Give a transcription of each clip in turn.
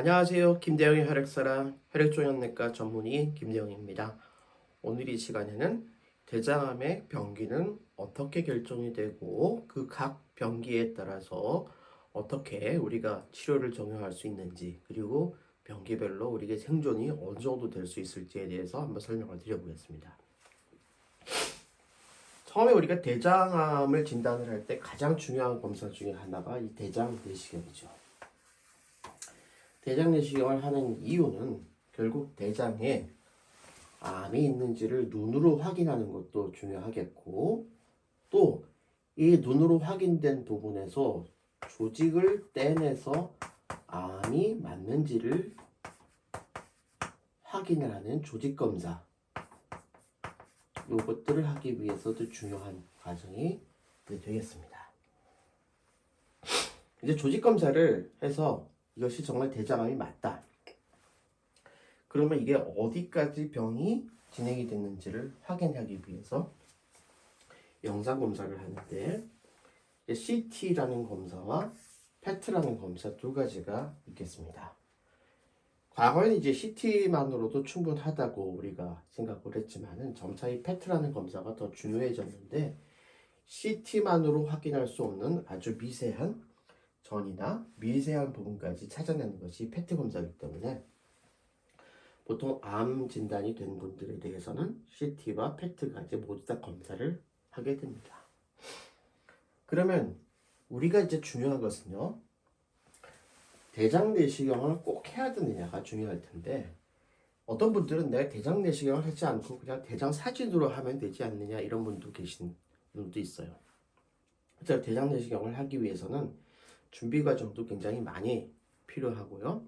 안녕하세요. 김대영의 혈액사랑 혈액종양내과 전문의 김대영입니다. 오늘 이 시간에는 대장암의 병기는 어떻게 결정이 되고 그 각 병기에 따라서 어떻게 우리가 치료를 적용할 수 있는지, 그리고 병기별로 우리의 생존이 어느 정도 될 수 있을지에 대해서 한번 설명을 드려보겠습니다. 처음에 우리가 대장암을 진단을 할 때 가장 중요한 검사 중에 하나가 이 대장 내시경이죠. 대장 내시경을 하는 이유는 결국 대장에 암이 있는지를 눈으로 확인하는 것도 중요하겠고, 또 이 눈으로 확인된 부분에서 조직을 떼내서 암이 맞는지를 확인을 하는 조직 검사, 이것들을 하기 위해서도 중요한 과정이 되겠습니다. 이제 조직 검사를 해서 이것이 정말 대장암이 맞다, 그러면 이게 어디까지 병이 진행이 됐는지를 확인하기 위해서 영상 검사를 하는데, CT라는 검사와 PET라는 검사 두 가지가 있겠습니다. 과거에는 이제 CT만으로도 충분하다고 우리가 생각을 했지만은 점차 이 PET라는 검사가 더 중요해졌는데, CT만으로 확인할 수 없는 아주 미세한 전이나 미세한 부분까지 찾아내는 것이 PET 검사이기 때문에 보통 암 진단이 된 분들에 대해서는 CT와 PET까지 모두 다 검사를 하게 됩니다. 그러면 우리가 이제 중요한 것은요, 대장 내시경을 꼭 해야 되느냐가 중요할 텐데, 어떤 분들은 내가 대장 내시경을 하지 않고 그냥 대장 사진으로 하면 되지 않느냐, 이런 분도 계신 분도 있어요. 그래서 대장 내시경을 하기 위해서는 준비 과정도 굉장히 많이 필요하고요.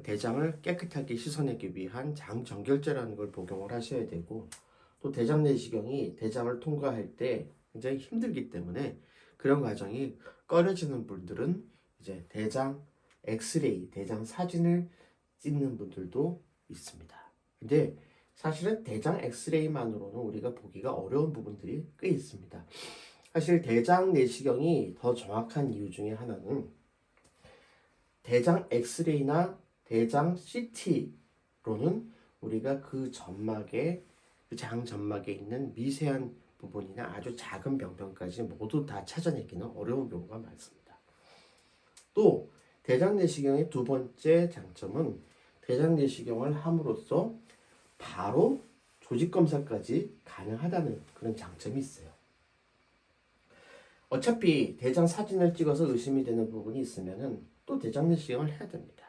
대장을 깨끗하게 씻어내기 위한 장정결제라는 걸 복용을 하셔야 되고, 또 대장 내시경이 대장을 통과할 때 굉장히 힘들기 때문에 그런 과정이 꺼려지는 분들은 이제 대장 엑스레이, 대장 사진을 찍는 분들도 있습니다. 근데 사실은 대장 엑스레이만으로는 우리가 보기가 어려운 부분들이 꽤 있습니다. 사실 대장 내시경이 더 정확한 이유 중에 하나는 대장 엑스레이나 대장 CT로는 우리가 그 점막에, 그 장 점막에 있는 미세한 부분이나 아주 작은 병변까지 모두 다 찾아내기는 어려운 경우가 많습니다. 또 대장 내시경의 두 번째 장점은 대장 내시경을 함으로써 바로 조직 검사까지 가능하다는 그런 장점이 있어요. 어차피 대장 사진을 찍어서 의심이 되는 부분이 있으면은 또 대장 내시경을 해야 됩니다.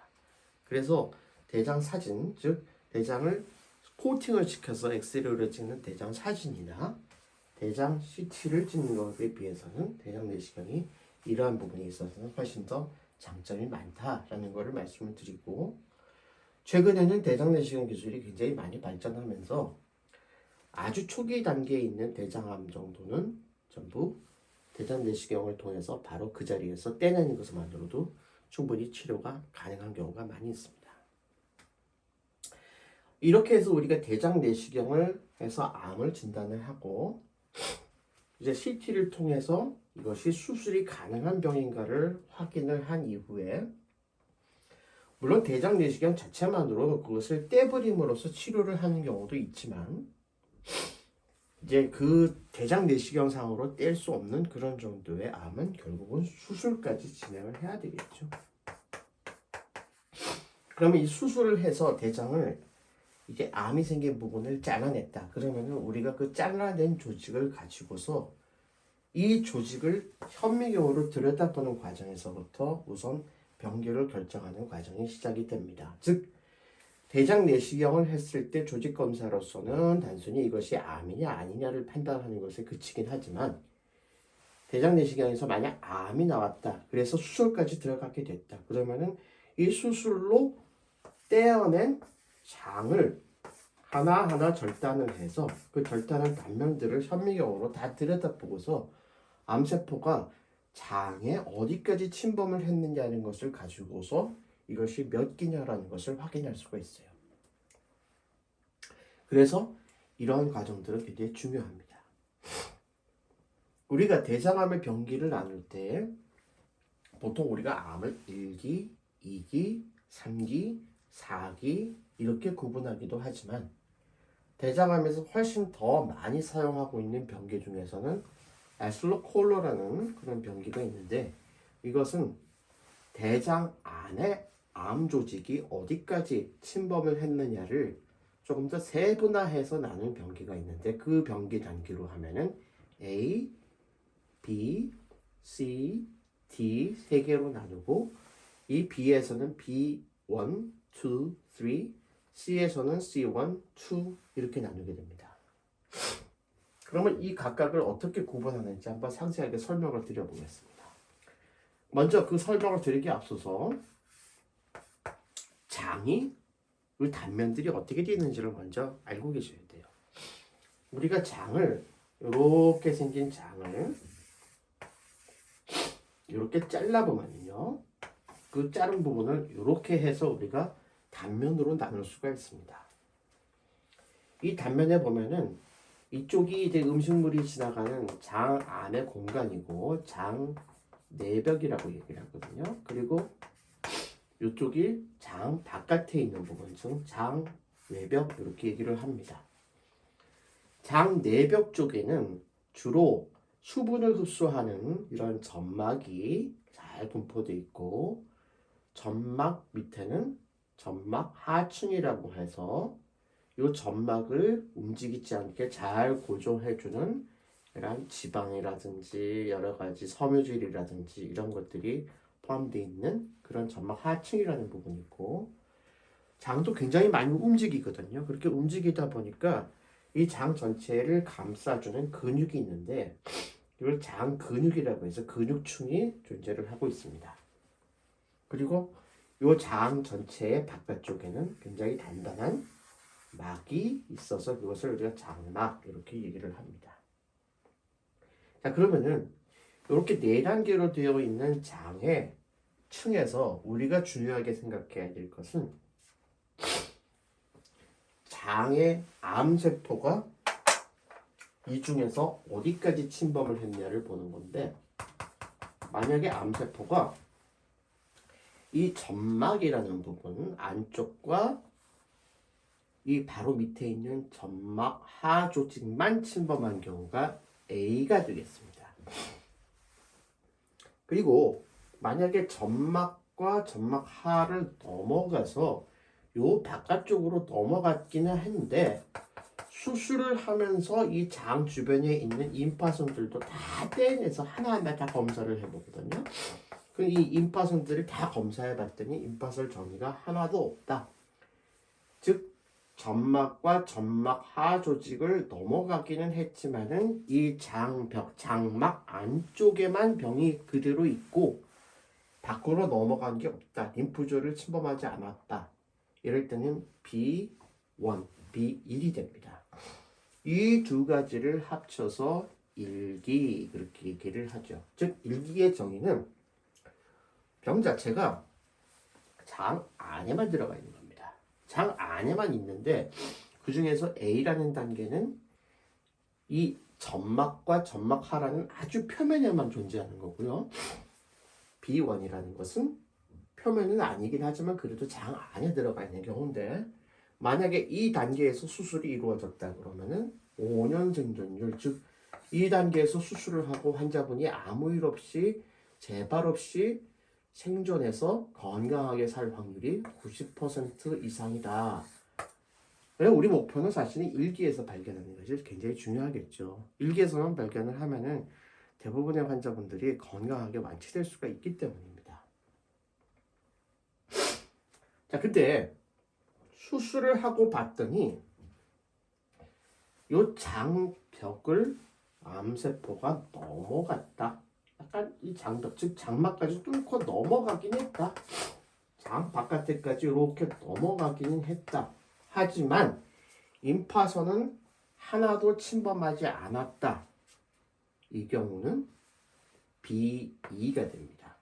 그래서 대장 사진, 즉 대장을 코팅을 시켜서 엑스레이를 찍는 대장 사진이나 대장 CT를 찍는 것에 비해서는 대장 내시경이 이러한 부분에 있어서는 훨씬 더 장점이 많다라는 것을 말씀을 드리고, 최근에는 대장 내시경 기술이 굉장히 많이 발전하면서 아주 초기 단계에 있는 대장암 정도는 전부 대장 내시경을 통해서 바로 그 자리에서 떼내는 것만으로도 충분히 치료가 가능한 경우가 많이 있습니다. 이렇게 해서 우리가 대장 내시경을 해서 암을 진단을 하고, 이제 CT를 통해서 이것이 수술이 가능한 병인가를 확인을 한 이후에, 물론 대장 내시경 자체만으로 그것을 떼버림으로써 치료를 하는 경우도 있지만, 이제 그 대장 내시경 상으로 뗄 수 없는 그런 정도의 암은 결국은 수술까지 진행을 해야 되겠죠. 그러면 이 수술을 해서 대장을, 이게 암이 생긴 부분을 잘라냈다. 그러면은 우리가 그 잘라낸 조직을 가지고서 이 조직을 현미경으로 들여다보는 과정에서부터 우선 병기를 결정하는 과정이 시작이 됩니다. 즉 대장 내시경을 했을 때 조직 검사로서는 단순히 이것이 암이냐 아니냐를 판단하는 것에 그치긴 하지만, 대장 내시경에서 만약 암이 나왔다, 그래서 수술까지 들어가게 됐다, 그러면은 이 수술로 떼어낸 장을 하나하나 절단을 해서 그 절단한 단면들을 현미경으로 다 들여다보고서 암세포가 장에 어디까지 침범을 했느냐는 것을 가지고서 이것이 몇 기냐라는 것을 확인할 수가 있어요. 그래서 이러한 과정들은 굉장히 중요합니다. 우리가 대장암의 병기를 나눌 때 보통 우리가 암을 1기, 2기, 3기, 4기 이렇게 구분하기도 하지만 대장암에서 훨씬 더 많이 사용하고 있는 병기 중에서는 애슬러콜러라는 그런 병기가 있는데 이것은 대장 안에 암 조직이 어디까지 침범을 했느냐를 조금 더 세분화해서 나눈 병기가 있는데 그 병기 단계로 하면은 A, B, C, D 세 개로 나누고 이 B에서는 B1, 2, 3, C에서는 C1, 2 이렇게 나누게 됩니다. 그러면 이 각각을 어떻게 구분하는지 한번 상세하게 설명을 드려보겠습니다. 먼저 그 설명을 드리기 앞서서 장이 그 단면들이 어떻게 되어 있는지를 먼저 알고 계셔야 돼요. 우리가 장을 이렇게 생긴 장을 이렇게 잘라보면요, 그 자른 부분을 이렇게 해서 우리가 단면으로 나눌 수가 있습니다. 이 단면에 보면은 이쪽이 이제 음식물이 지나가는 장 안의 공간이고 장 내벽이라고 얘기를 하거든요. 그리고 이쪽이 장 바깥에 있는 부분, 즉 장 외벽 이렇게 얘기를 합니다. 장 내벽 쪽에는 주로 수분을 흡수하는 이런 점막이 잘 분포되어 있고 점막 밑에는 점막 하층이라고 해서 이 점막을 움직이지 않게 잘 고정해주는 이런 지방이라든지 여러 가지 섬유질이라든지 이런 것들이 포함되어 있는 그런 점막 하층이라는 부분이 있고 장도 굉장히 많이 움직이거든요. 그렇게 움직이다 보니까 이 장 전체를 감싸주는 근육이 있는데 이걸 장 근육이라고 해서 근육층이 존재를 하고 있습니다. 그리고 이 장 전체의 바깥쪽에는 굉장히 단단한 막이 있어서 그것을 우리가 장막 이렇게 얘기를 합니다. 자, 그러면은 이렇게 네 단계로 되어 있는 장의 층에서 우리가 중요하게 생각해야 될 것은 장의 암세포가 이 중에서 어디까지 침범을 했냐를 보는 건데 만약에 암세포가 이 점막이라는 부분 안쪽과 이 바로 밑에 있는 점막 하 조직만 침범한 경우가 A가 되겠습니다. 그리고 만약에 점막과 점막 하를 넘어가서 요 바깥쪽으로 넘어갔기는 했는데 수술을 하면서 이 장 주변에 있는 임파선들도 다 떼내서 하나하나 다 검사를 해보거든요. 그럼 이 임파선들을 다 검사해 봤더니 임파선 정의가 하나도 없다. 즉 점막과 점막 하 조직을 넘어가기는 했지만은 이 장벽, 장막 안쪽에만 병이 그대로 있고 밖으로 넘어간 게 없다. 림프조를 침범하지 않았다. 이럴 때는 B1, B1이 됩니다. 이 두 가지를 합쳐서 1기 그렇게 얘기를 하죠. 즉 1기의 정의는 병 자체가 장 안에만 들어가 있는 겁니다. 장 안에만 있는데 그 중에서 A라는 단계는 이 점막과 점막하라는 아주 표면에만 존재하는 거고요. B1이라는 것은 표면은 아니긴 하지만 그래도 장 안에 들어가 있는 경우인데 만약에 이 단계에서 수술이 이루어졌다 그러면은 5년 생존율, 즉 이 단계에서 수술을 하고 환자분이 아무 일 없이 재발 없이 생존해서 건강하게 살 확률이 90% 이상이다. 우리 목표는 사실은 1기에서 발견하는 것이 굉장히 중요하겠죠. 1기에서만 발견을 하면은 대부분의 환자분들이 건강하게 완치될 수가 있기 때문입니다. 자, 근데 수술을 하고 봤더니 요 장벽을 암세포가 넘어갔다. 약간 이 장벽, 즉 장막까지 뚫고 넘어가긴 했다. 장 바깥에까지 이렇게 넘어가기는 했다. 하지만 임파선은 하나도 않았다. 이 경우는 B2가 됩니다.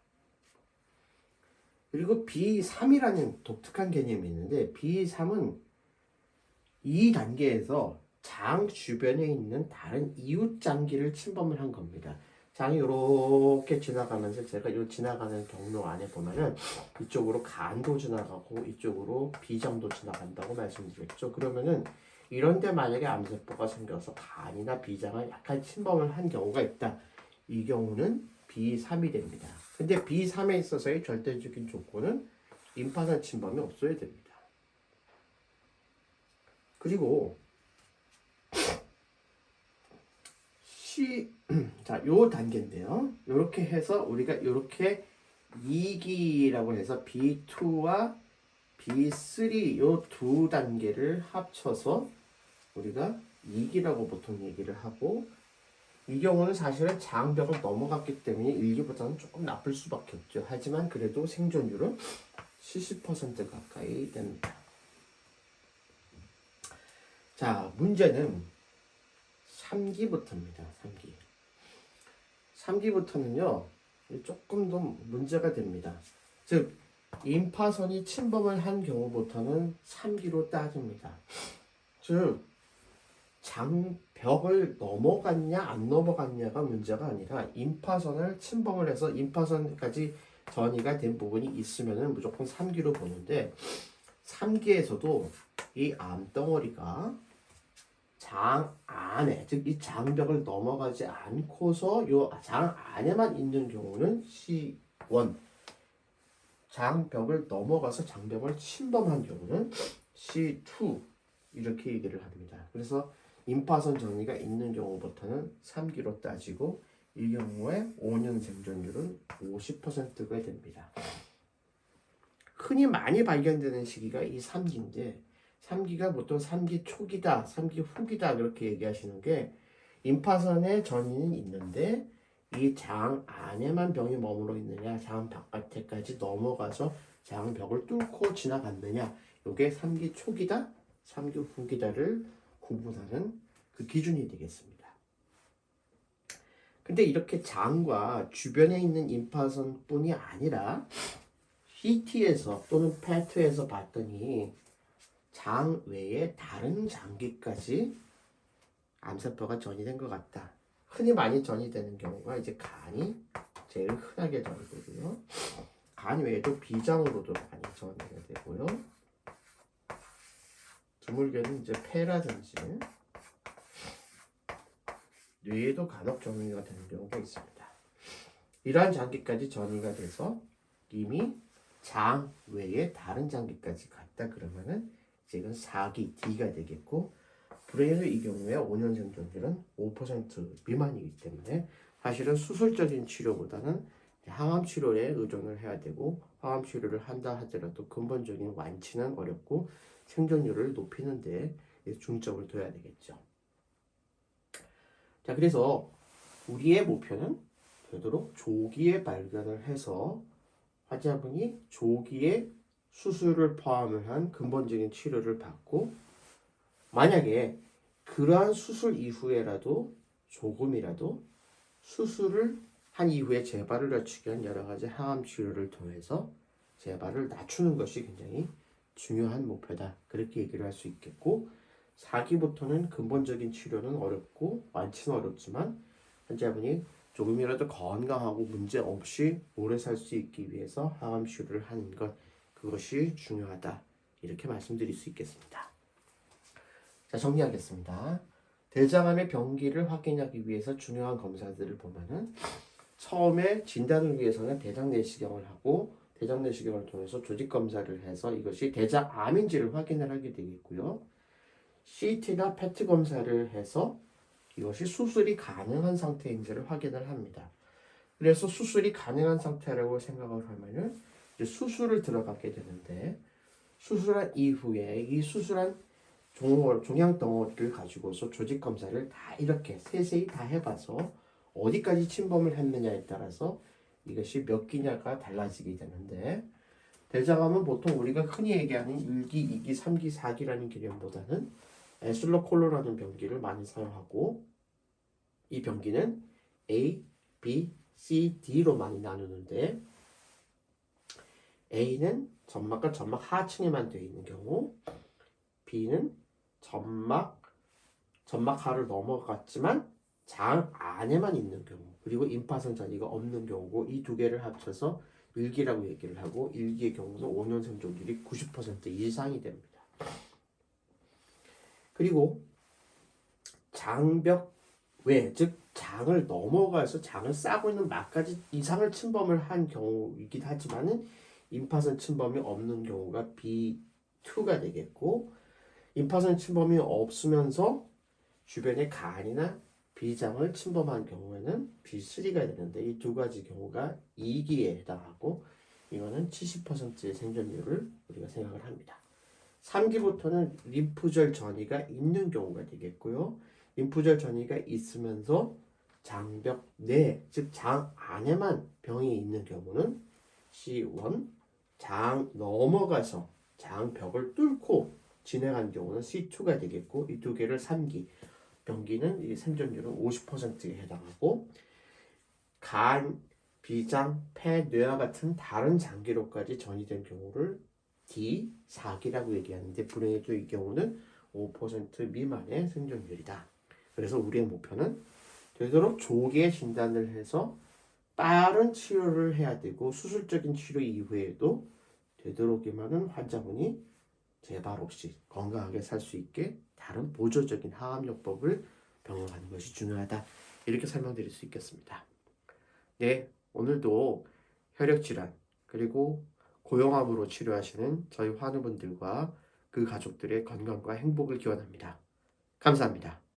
그리고 B3이라는 독특한 개념이 있는데 B3은 이 단계에서 장 주변에 있는 다른 이웃 장기를 침범을 한 겁니다. 자, 장이 이렇게 지나가면서 제가 이 지나가는 경로 안에 보면은 이쪽으로 간도 지나가고 이쪽으로 비장도 지나간다고 말씀드렸죠. 그러면은 이런데 만약에 암세포가 생겨서 간이나 비장을 약간 침범을 한 경우가 있다. 이 경우는 B3이 됩니다. 근데 B3에 있어서의 절대적인 조건은 임파선 침범이 없어야 됩니다. 그리고 자, 요 단계인데요. 이렇게 해서 우리가 이렇게 2기라고 해서 B2와 B3 요 두 단계를 합쳐서 우리가 2기라고 보통 얘기를 하고, 이 경우는 사실은 장벽을 넘어갔기 때문에 1기보다는 조금 나쁠 수밖에 없죠. 하지만 그래도 생존율은 70% 가까이 됩니다. 자, 문제는 3기부터입니다. 3기부터는요 조금 더 문제가 됩니다. 즉 임파선이 침범을 한 경우부터는 3기로 따집니다. 즉 장벽을 넘어갔냐 안 넘어갔냐가 문제가 아니라 임파선을 침범을 해서 임파선까지 전이가 된 부분이 있으면 무조건 3기로 보는데, 3기에서도 이 암덩어리가 장 안에, 즉 이 장벽을 넘어가지 않고서 이 장 안에만 있는 경우는 C1, 장벽을 넘어가서 장벽을 침범한 경우는 C2 이렇게 얘기를 합니다. 그래서 임파선 정리가 있는 경우부터는 3기로 따지고 이 경우에 5년 생존율은 50%가 됩니다. 흔히 많이 발견되는 시기가 이 3기인데 3기가 보통 3기 초기다, 3기 후기다 그렇게 얘기하시는 게, 임파선에 전이는 있는데 이 장 안에만 병이 머물러 있느냐, 장 바깥에까지 넘어가서 장벽을 뚫고 지나갔느냐, 이게 3기 초기다, 3기 후기다를 구분하는 그 기준이 되겠습니다. 근데 이렇게 장과 주변에 있는 임파선뿐이 아니라 CT에서 또는 PET에서 봤더니 장 외에 다른 장기까지 암세포가 전이된 것 같다. 흔히 많이 전이되는 경우가 이제 간이 제일 흔하게 전이되고요. 간 외에도 비장으로도 많이 전이가 되고요. 드물게는 이제 폐라든지 뇌에도 간혹 전이가 되는 경우가 있습니다. 이러한 장기까지 전이가 돼서 이미 장 외에 다른 장기까지 갔다 그러면은 지금 4기 D가 되겠고, 불행히 이 경우에 5년 생존율은 5% 미만이기 때문에 사실은 수술적인 치료보다는 항암 치료에 의존을 해야 되고, 항암 치료를 한다 하더라도 근본적인 완치는 어렵고 생존율을 높이는 데 중점을 둬야 되겠죠. 자, 그래서 우리의 목표는 되도록 조기에 발견을 해서 환자분이 조기에 수술을 포함을 한 근본적인 치료를 받고, 만약에 그러한 수술 이후에라도 조금이라도 수술을 한 이후에 재발을 낮추기 위한 여러 가지 항암 치료를 통해서 재발을 낮추는 것이 굉장히 중요한 목표다. 그렇게 얘기를 할 수 있겠고, 4기부터는 근본적인 치료는 어렵고 완치는 어렵지만 환자분이 조금이라도 건강하고 문제 없이 오래 살 수 있기 위해서 항암 치료를 하는 것, 그것이 중요하다. 이렇게 말씀드릴 수 있겠습니다. 자, 정리하겠습니다. 대장암의 병기를 확인하기 위해서 중요한 검사들을 보면은, 처음에 진단을 위해서는 대장 내시경을 하고 대장 내시경을 통해서 조직 검사를 해서 이것이 대장암인지를 확인을 하게 되겠고요. CT나 PET 검사를 해서 이것이 수술이 가능한 상태인지를 확인을 합니다. 그래서 수술이 가능한 상태라고 생각을 하면은 이제 수술을 들어가게 되는데, 수술한 이후에 이 수술한 종양 덩어리를 가지고서 조직 검사를 다 이렇게 세세히 다 해봐서 어디까지 침범을 했느냐에 따라서 이것이 몇 기냐가 달라지게 되는데, 대장암은 보통 우리가 흔히 얘기하는 1기, 2기, 3기, 4기라는 개념보다는 에슬러콜로라는 병기를 많이 사용하고, 이 병기는 A, B, C, D로 많이 나누는데, A는 점막과 점막 하층에만 되어 있는 경우, B는 점막 하를 넘어갔지만 장 안에만 있는 경우, 그리고 임파선 전이가 없는 경우고, 이 두 개를 합쳐서 일기라고 얘기를 하고, 일기의 경우는 5년 생존율이 90% 이상이 됩니다. 그리고 장벽 외, 즉 장을 넘어가서 장을 싸고 있는 막까지 이상을 침범을 한 경우이긴 하지만은 임파선 침범이 없는 경우가 B2가 되겠고, 임파선 침범이 없으면서 주변의 간이나 비장을 침범한 경우에는 B3가 되는데, 이 두 가지 경우가 2기에 해당하고, 이거는 70%의 생존율을 우리가 생각을 합니다. 3기부터는 림프절 전이가 있는 경우가 되겠고요. 림프절 전이가 있으면서 장벽 내, 즉 장 안에만 병이 있는 경우는 C1, 장 넘어가서 장벽을 뚫고 진행한 경우는 C2가 되겠고, 이 두 개를 3기, 병기는 이 생존율은 50%에 해당하고, 간, 비장, 폐, 뇌와 같은 다른 장기로까지 전이된 경우를 D4기라고 얘기하는데, 불행히도 이 경우는 5% 미만의 생존율이다. 그래서 우리의 목표는 되도록 조기에 진단을 해서 빠른 치료를 해야 되고, 수술적인 치료 이후에도 되도록이면은 환자분이 재발 없이 건강하게 살 수 있게 다른 보조적인 항암요법을 병행하는 것이 중요하다. 이렇게 설명드릴 수 있겠습니다. 네, 오늘도 혈액질환 그리고 고용암으로 치료하시는 저희 환우분들과 그 가족들의 건강과 행복을 기원합니다. 감사합니다.